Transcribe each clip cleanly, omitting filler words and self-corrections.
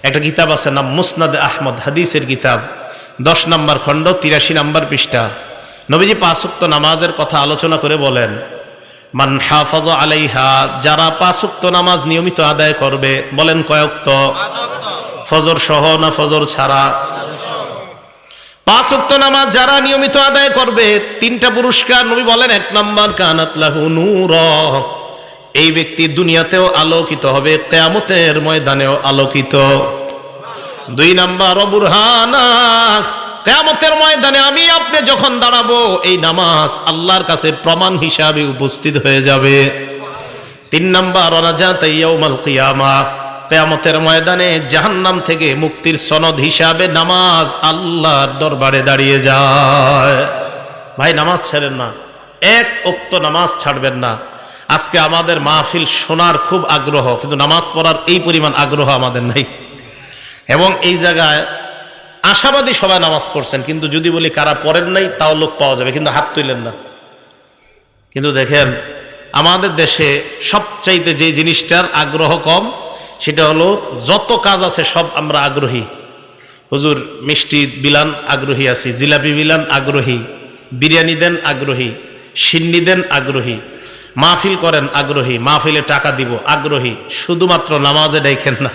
একটা কিতাব আছে নাম মুসনাদ আহমদ, হাদিসের কিতাব, 10 নম্বর খণ্ড 83 নম্বর পৃষ্ঠা। নবীজি 5 ওয়াক্ত নামাজের কথা আলোচনা করে বলেন, মান হাফাযা আলাইহা, যারা 5 ওয়াক্ত নামাজ নিয়মিত আদায় করবে। বলেন কয় ওয়াক্ত? ফজর সহ না ফজর ছাড়া? 5 ওয়াক্ত নামাজ যারা নিয়মিত আদায় করবে, 3টা পুরস্কার নবী বলেন। 1 নম্বর, কানাত লাহু নূর, এই ব্যক্তি দুনিয়াতেও আলোকিত হবে, কিয়ামতের ময়দানেও আলোকিত। 2 নম্বর, বুরহানা, কিয়ামতের ময়দানে আমি আপনি যখন দাঁড়াবো, এই নামাজ আল্লাহর কাছে প্রমাণ হিসাবে উপস্থিত হয়ে যাবে। 3 নম্বর, নাজাত ইয়াউমাল কিয়ামা, কিয়ামতের ময়দানে জাহান্নাম থেকে মুক্তির সনদ হিসাবে নামাজ আল্লাহর দরবারে দাঁড়িয়ে যায়। ভাই নামাজ ছাড়েন না, 1 ওয়াক্ত নামাজ ছাড়বেন না। আজকে আমাদের মাহফিল শোনার খুব আগ্রহ, কিন্তু নামাজ পড়ার এই পরিমাণ আগ্রহ আমাদের নাই। এবং এই জায়গায় আশাবাদী সবাই নামাজ পড়ছেন, কিন্তু যদি বলি কারা পড়েন নাই তাও লোক পাওয়া যাবে, কিন্তু হাত তুলেন না। কিন্তু দেখেন আমাদের দেশে সবচাইতে যে জিনিসটার আগ্রহ কম, সেটা হলো যত কাজ আছে সব আমরা আগ্রহী। হুজুর মিষ্টি বিলান, আগ্রহী আছি। জিলাপি বিলান, আগ্রহী। বিরিয়ানি দেন, আগ্রহী। সিন্নি দেন, আগ্রহী। মাহফিল করেন, আগ্রহী। মাহফিলে টাকা দিব, আগ্রহী। শুধুমাত্র নামাজে দেখেন না।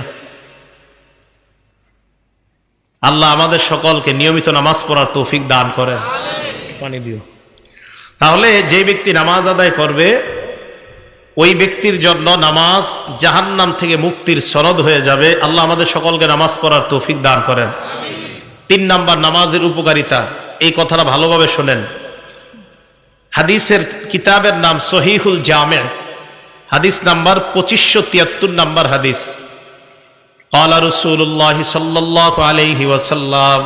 আল্লাহ আমাদের সকলকে নিয়মিত নামাজ পড়ার তৌফিক দান করেন। পানি দিও। তাহলে যে ব্যক্তি নামাজ আদায় করবে, ওই ব্যক্তির জন্য নামাজ জাহান্নাম থেকে মুক্তির সনদ হয়ে যাবে। আল্লাহ আমাদের সকলকে নামাজ পড়ার তৌফিক দান করেন। 3 নম্বর, নামাজের উপকারিতা। এই কথাটা ভালোভাবে শোনেন। হাদিসের কিতাবের নাম সহিহুল জামে, হাদিস নাম্বার 2573 নম্বর হাদিস। ক্বালা রাসূলুল্লাহ সাল্লাল্লাহু আলাইহি ওয়াসাল্লাম,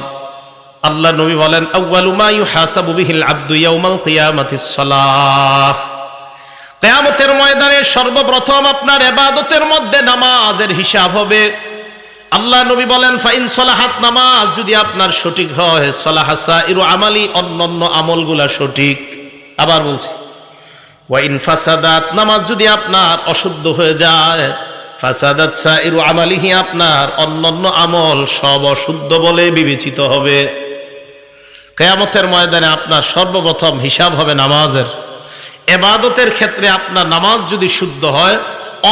আল্লাহ নবী বলেন, আউয়ালু মা ইউহাসাবু বিহিল আবদু ইয়াউমাল কিয়ামাতিস সালাহ, কিয়ামতের ময়দানে সর্বপ্রথম আপনার ইবাদতের মধ্যে নামাজের হিসাব হবে। আল্লাহ নবী বলেন, ফাইন সলাহাত, নামাজ যদি আপনার সঠিক হয়, সলাহা সাইরু আমালি, অন্যান্য আমলগুলা সঠিক। আবার বলছি, ওয়া ইন ফাসাদাত, নামাজ যদি আপনার অশুদ্ধ হয়ে যায়, ফাসাদাত সাইরু আমালিহি, আপনার অন্যান্য আমল সব অশুদ্ধ বলে বিবেচিত হবে। কিয়ামতের ময়দানে আপনার সর্বপ্রথম হিসাব হবে নামাজের। ইবাদতের ক্ষেত্রে আপনার নামাজ যদি শুদ্ধ হয়,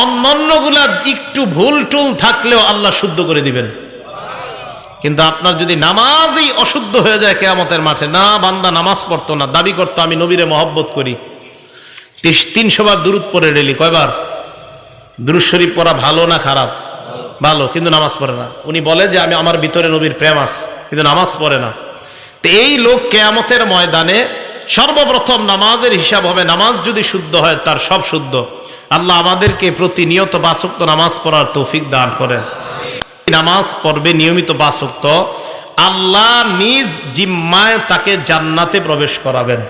অন্যান্যগুলা একটু ভুল টুল থাকলেও আল্লাহ শুদ্ধ করে দিবেন। কিন্তু আপনার যদি নামাজই অশুদ্ধ হয়ে যায় কিয়ামতের মাঠে, না বান্দা নামাজ পড়তো না, দাবি করতো আমি নবীরে মহব্বত করি, 300 বার দুরূদ পড়ে ডেলি, কয়বার? দুরূদ শরীফ পড়া ভালো না খারাপ? ভালো, কিন্তু নামাজ পড়ে না। উনি বলে যে আমি, আমার ভিতরে নবীর প্রেম আছে, কিন্তু নামাজ পড়ে না। তো এই লোক কিয়ামতের ময়দানে সর্বপ্রথম নামাজের হিসাব হবে। নামাজ যদি শুদ্ধ হয়, তার সব শুদ্ধ। আল্লাহ আমাদেরকে প্রতিনিয়ত 5 ওয়াক্ত নামাজ পড়ার তৌফিক দান করেন। নামাজ পড়বে নিয়মিত 5 ওয়াক্ত, আল্লাহ নিজ জিম্মায় তাকে জান্নাতে প্রবেশ করাবেন।